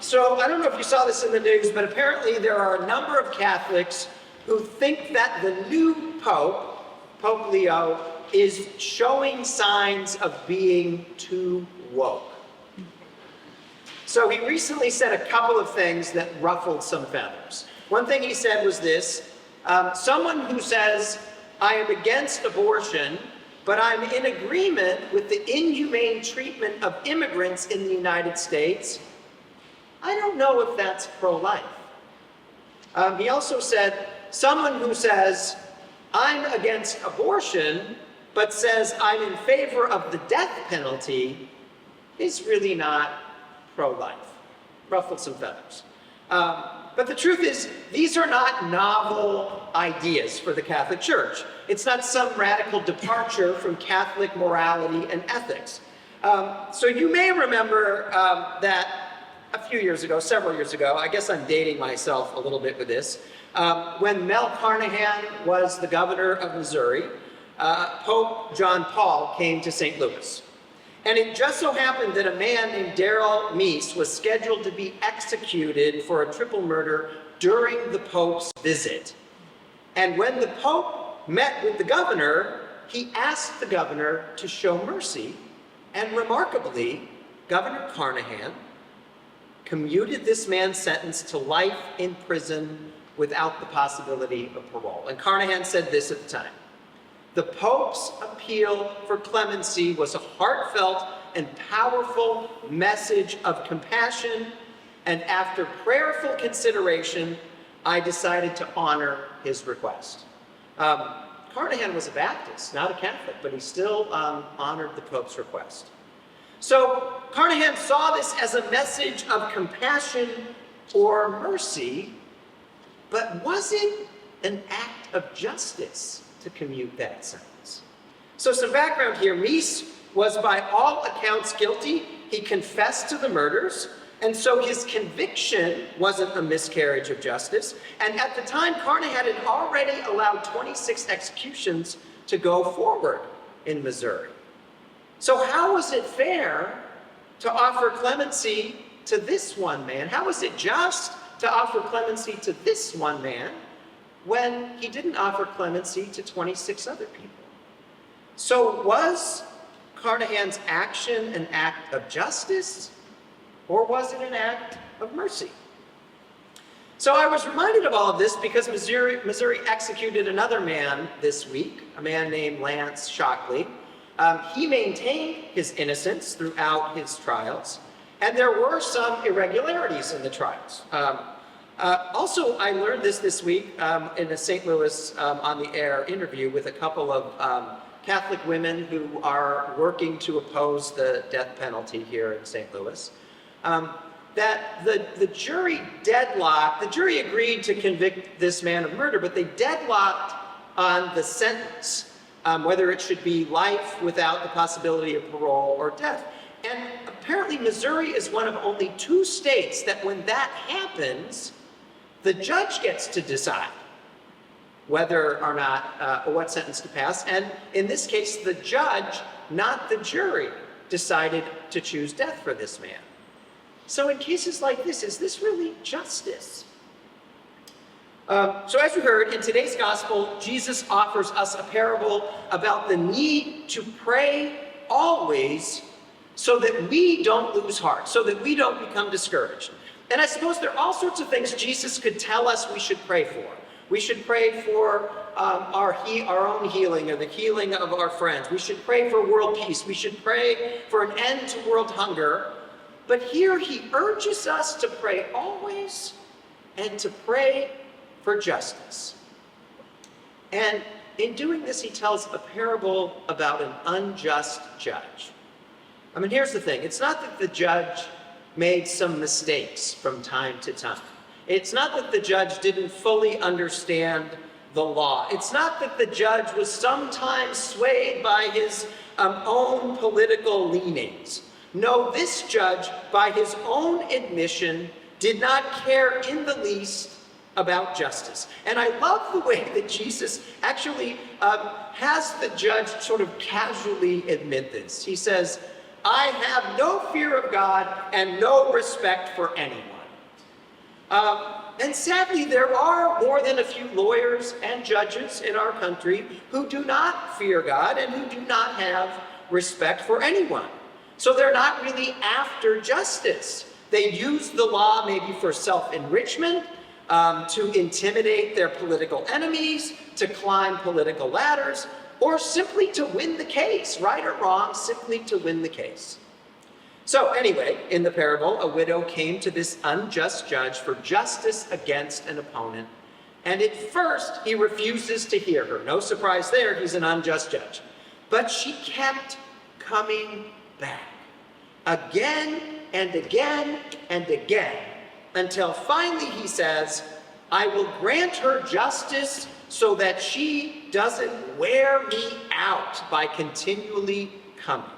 So I don't know if you saw this in the news, but apparently there are a number of Catholics who think that the new Pope, Pope Leo, is showing signs of being too woke. So he recently said a couple of things that ruffled some feathers. One thing he said was this: someone who says, I am against abortion, but I'm in agreement with the inhumane treatment of immigrants in the United States, I don't know if that's pro-life. He also said, someone who says, I'm against abortion, but says I'm in favor of the death penalty, is really not pro-life. Ruffled some feathers. But the truth is, these are not novel ideas for the Catholic Church. It's not some radical departure from Catholic morality and ethics. So you may remember that a few years ago, several years ago, I guess I'm dating myself a little bit with this, when Mel Carnahan was the governor of Missouri, Pope John Paul came to St. Louis. And it just so happened that a man named Darrell Meese was scheduled to be executed for a triple murder during the Pope's visit. And when the Pope met with the governor, he asked the governor to show mercy. And remarkably, Governor Carnahan commuted this man's sentence to life in prison without the possibility of parole. And Carnahan said this at the time: the Pope's appeal for clemency was a heartfelt and powerful message of compassion, and after prayerful consideration, I decided to honor his request. Carnahan was a Baptist, not a Catholic, but he still honored the Pope's request. So Carnahan saw this as a message of compassion or mercy, but was it an act of justice to commute that sentence? So some background here. Meese was by all accounts guilty. He confessed to the murders, and so his conviction wasn't a miscarriage of justice. And at the time, Carnahan had already allowed 26 executions to go forward in Missouri. So how was it fair to offer clemency to this one man? How was it just to offer clemency to this one man when he didn't offer clemency to 26 other people? So was Carnahan's action an act of justice, or was it an act of mercy? So I was reminded of all of this because Missouri executed another man this week, a man named Lance Shockley. He maintained his innocence throughout his trials, and there were some irregularities in the trials. Also, I learned this week in a St. Louis on the air interview with a couple of Catholic women who are working to oppose the death penalty here in St. Louis, that the jury deadlocked. The jury agreed to convict this man of murder, but they deadlocked on the sentence, whether it should be life without the possibility of parole or death. And apparently Missouri is one of only 2 states that when that happens, the judge gets to decide whether or not, or what sentence to pass. And in this case, the judge, not the jury, decided to choose death for this man. So in cases like this, is this really justice? So as we heard, in today's gospel, Jesus offers us a parable about the need to pray always so that we don't lose heart, so that we don't become discouraged. And I suppose there are all sorts of things Jesus could tell us we should pray for. We should pray for our own healing or the healing of our friends. We should pray for world peace. We should pray for an end to world hunger. But here he urges us to pray always and to pray for justice. And in doing this, he tells a parable about an unjust judge. I mean, here's the thing. It's not that the judge made some mistakes from time to time. It's not that the judge didn't fully understand the law. It's not that the judge was sometimes swayed by his own political leanings. No, this judge, by his own admission, did not care in the least about justice. And I love the way that Jesus actually has the judge sort of casually admit this. He says, I have no fear of God and no respect for anyone. And sadly, there are more than a few lawyers and judges in our country who do not fear God and who do not have respect for anyone. So they're not really after justice. They use the law maybe for self-enrichment, to intimidate their political enemies, to climb political ladders, or simply to win the case, right or wrong, simply to win the case. So anyway, in the parable, a widow came to this unjust judge for justice against an opponent. And at first, he refuses to hear her. No surprise there, he's an unjust judge. But she kept coming back again and again and again, until finally he says, I will grant her justice so that she doesn't wear me out by continually coming.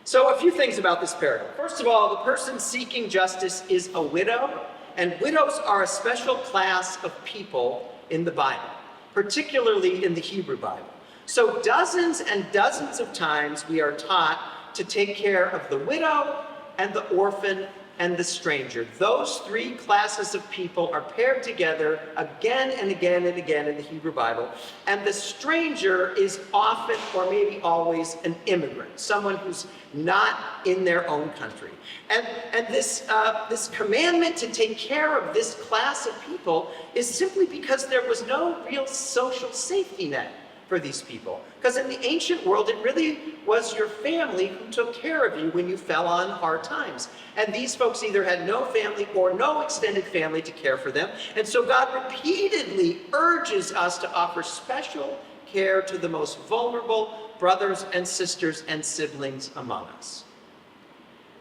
So a few things about this parable. First of all, the person seeking justice is a widow, and widows are a special class of people in the Bible, particularly in the Hebrew Bible. So dozens and dozens of times we are taught to take care of the widow and the orphan and the stranger. Those three classes of people are paired together again and again and again in the Hebrew Bible. And the stranger is often, or maybe always, an immigrant, someone who's not in their own country. And this commandment to take care of this class of people is simply because there was no real social safety net for these people. Because in the ancient world, it really was your family who took care of you when you fell on hard times. And these folks either had no family or no extended family to care for them. And so God repeatedly urges us to offer special care to the most vulnerable brothers and sisters and siblings among us.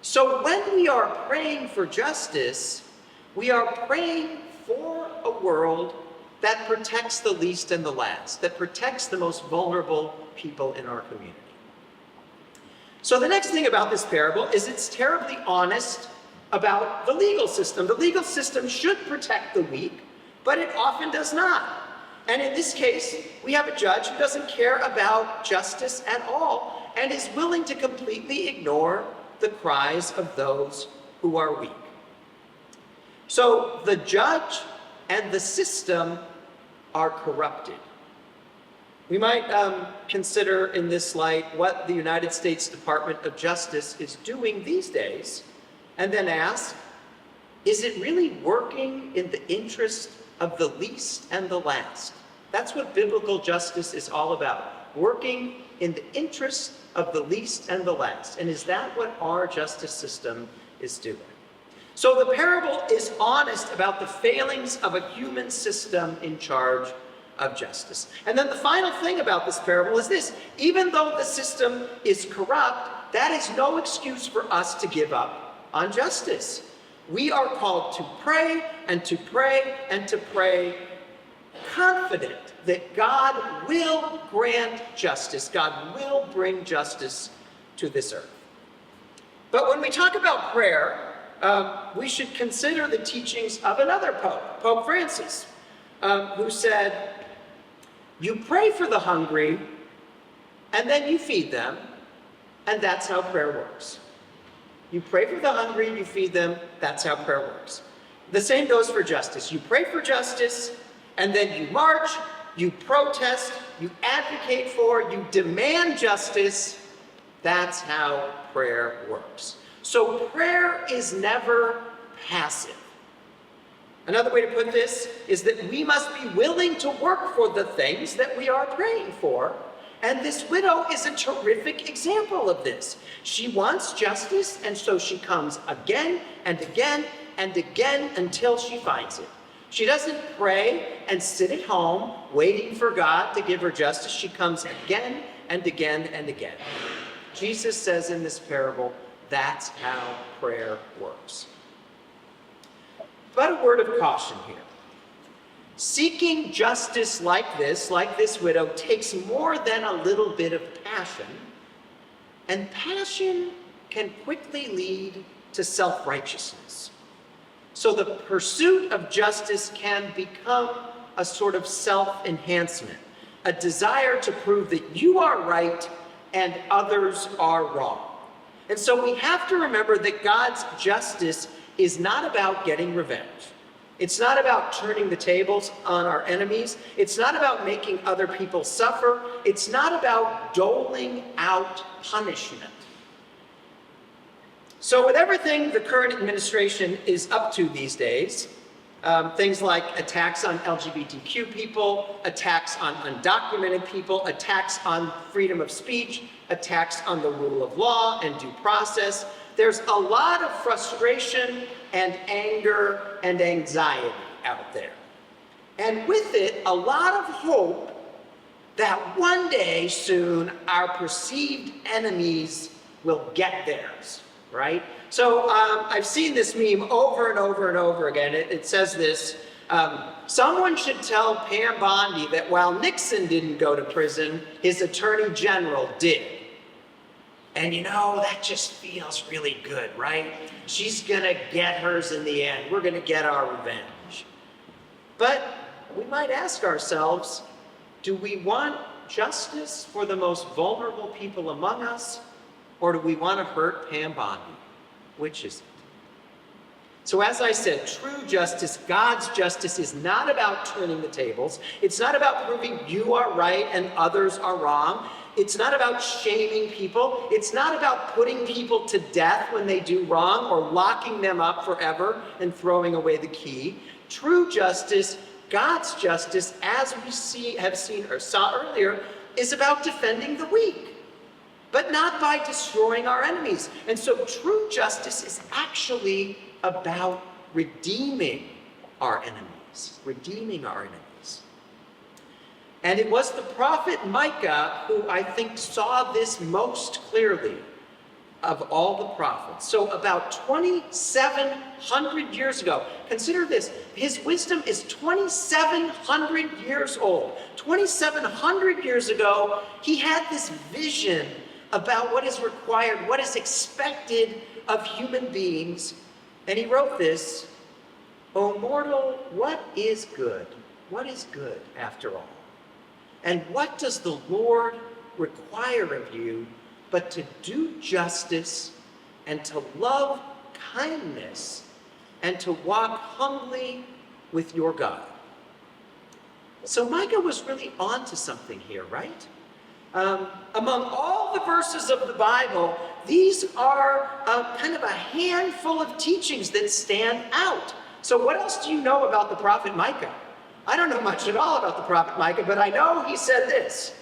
So when we are praying for justice, we are praying for a world that protects the least and the last, that protects the most vulnerable people in our community. So the next thing about this parable is it's terribly honest about the legal system. The legal system should protect the weak, but it often does not. And in this case, we have a judge who doesn't care about justice at all and is willing to completely ignore the cries of those who are weak. So the judge and the system are corrupted. We might consider in this light what the United States Department of Justice is doing these days, and then ask, is it really working in the interest of the least and the last? That's what biblical justice is all about, working in the interest of the least and the last. And is that what our justice system is doing? So the parable is honest about the failings of a human system in charge of justice. And then the final thing about this parable is this: even though the system is corrupt, that is no excuse for us to give up on justice. We are called to pray and to pray and to pray, confident that God will grant justice. God will bring justice to this earth. But when we talk about prayer, we should consider the teachings of another pope, Pope Francis, who said, you pray for the hungry, and then you feed them, and that's how prayer works. You pray for the hungry, you feed them, that's how prayer works. The same goes for justice. You pray for justice, and then you march, you protest, you advocate for, you demand justice. That's how prayer works. So prayer is never passive. Another way to put this is that we must be willing to work for the things that we are praying for. And this widow is a terrific example of this. She wants justice, and so she comes again and again and again until she finds it. She doesn't pray and sit at home waiting for God to give her justice. She comes again and again and again. Jesus says in this parable, that's how prayer works. But a word of caution here. Seeking justice like this widow, takes more than a little bit of passion. And passion can quickly lead to self-righteousness. So the pursuit of justice can become a sort of self-enhancement, a desire to prove that you are right and others are wrong. And so we have to remember that God's justice is not about getting revenge. It's not about turning the tables on our enemies. It's not about making other people suffer. It's not about doling out punishment. So with everything the current administration is up to these days, things like attacks on LGBTQ people, attacks on undocumented people, attacks on freedom of speech, attacks on the rule of law and due process, there's a lot of frustration and anger and anxiety out there. And with it, a lot of hope that one day soon our perceived enemies will get theirs, right? So I've seen this meme over and over and over again. It says this, someone should tell Pam Bondi that while Nixon didn't go to prison, his attorney general did. And you know, that just feels really good, right? She's gonna get hers in the end. We're gonna get our revenge. But we might ask ourselves, do we want justice for the most vulnerable people among us, or do we want to hurt Pam Bondi? Which is it? So as I said, true justice, God's justice, is not about turning the tables. It's not about proving you are right and others are wrong. It's not about shaming people. It's not about putting people to death when they do wrong or locking them up forever and throwing away the key. True justice, God's justice, as we have seen or saw earlier, is about defending the weak, but not by destroying our enemies. And so true justice is actually about redeeming our enemies, And it was the prophet Micah who I think saw this most clearly of all the prophets. So about 2,700 years ago, consider this, his wisdom is 2,700 years old. 2,700 years ago, he had this vision about what is required, what is expected of human beings. And he wrote this, O mortal, what is good? What is good after all? And what does the Lord require of you but to do justice and to love kindness and to walk humbly with your God? So Micah was really onto something here, right? Among all the verses of the Bible, these are kind of a handful of teachings that stand out. So what else do you know about the prophet Micah? I don't know much at all about the prophet Micah, but I know he said this.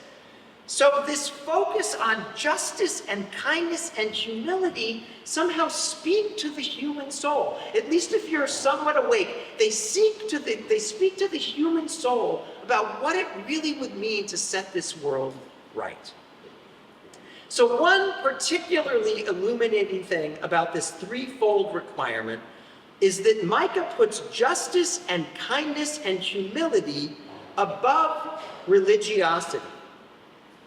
So this focus on justice and kindness and humility somehow speak to the human soul. At least if you're somewhat awake, they speak to the human soul about what it really would mean to set this world right. So one particularly illuminating thing about this threefold requirement is that Micah puts justice and kindness and humility above religiosity.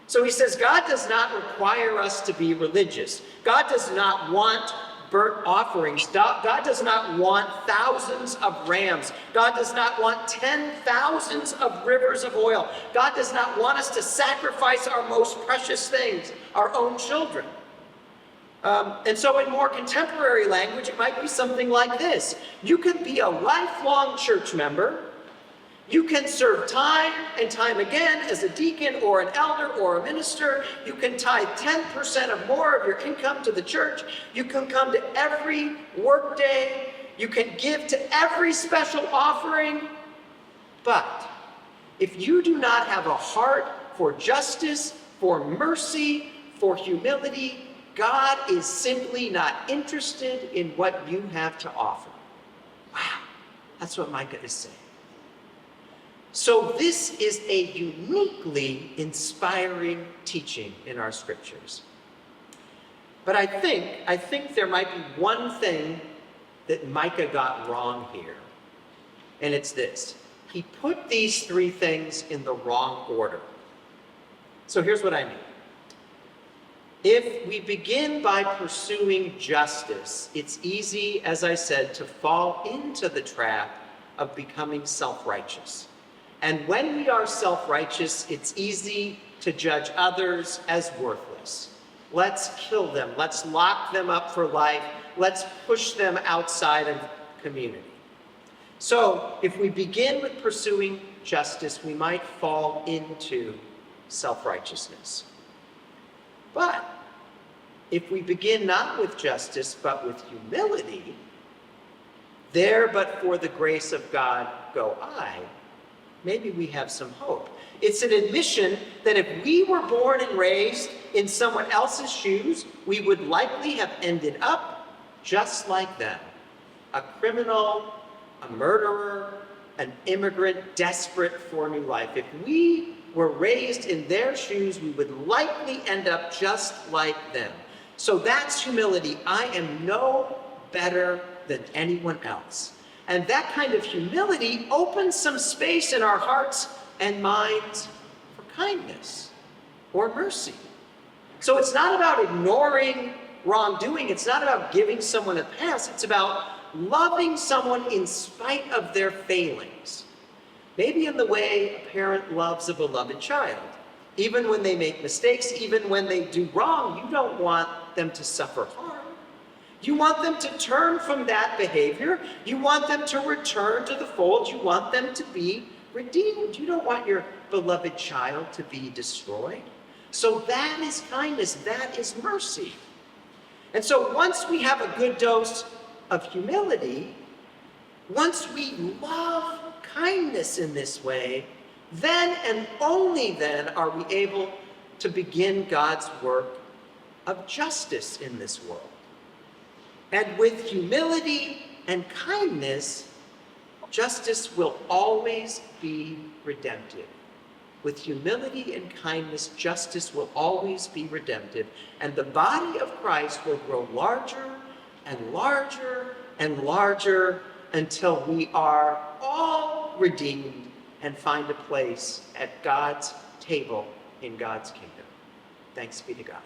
So he says, God does not require us to be religious. God does not want burnt offerings. God does not want thousands of rams. God does not want 10,000s of rivers of oil. God does not want us to sacrifice our most precious things, our own children. And so in more contemporary language, it might be something like this. You can be a lifelong church member. You can serve time and time again as a deacon or an elder or a minister. You can tithe 10% or more of your income to the church. You can come to every work day. You can give to every special offering. But if you do not have a heart for justice, for mercy, for humility, God is simply not interested in what you have to offer. Wow, that's what Micah is saying. So this is a uniquely inspiring teaching in our scriptures. But I think there might be one thing that Micah got wrong here. And it's this. He put these three things in the wrong order. So here's what I mean. If we begin by pursuing justice, it's easy, as I said, to fall into the trap of becoming self-righteous. And when we are self-righteous, it's easy to to judge others as worthless. Let's kill them. Let's lock them up for life. Let's push them outside of community. So if we begin with pursuing justice, we might fall into self-righteousness. But if we begin not with justice, but with humility, there but for the grace of God go I, maybe we have some hope. It's an admission that if we were born and raised in someone else's shoes, we would likely have ended up just like them. A criminal, a murderer, an immigrant desperate for new life. If we were raised in their shoes, we would likely end up just like them. So that's humility. I am no better than anyone else. And that kind of humility opens some space in our hearts and minds for kindness or mercy. So it's not about ignoring wrongdoing. It's not about giving someone a pass. It's about loving someone in spite of their failings. Maybe in the way a parent loves a beloved child. Even when they make mistakes, even when they do wrong, you don't want them to suffer harm. You want them to turn from that behavior. You want them to return to the fold. You want them to be redeemed. You don't want your beloved child to be destroyed. So that is kindness. That is mercy. And so once we have a good dose of humility, once we love kindness in this way, then and only then are we able to begin God's work of justice in this world. And with humility and kindness, justice will always be redemptive. With humility and kindness, justice will always be redemptive. And the body of Christ will grow larger and larger and larger until we are all redeemed and find a place at God's table in God's kingdom. Thanks be to God.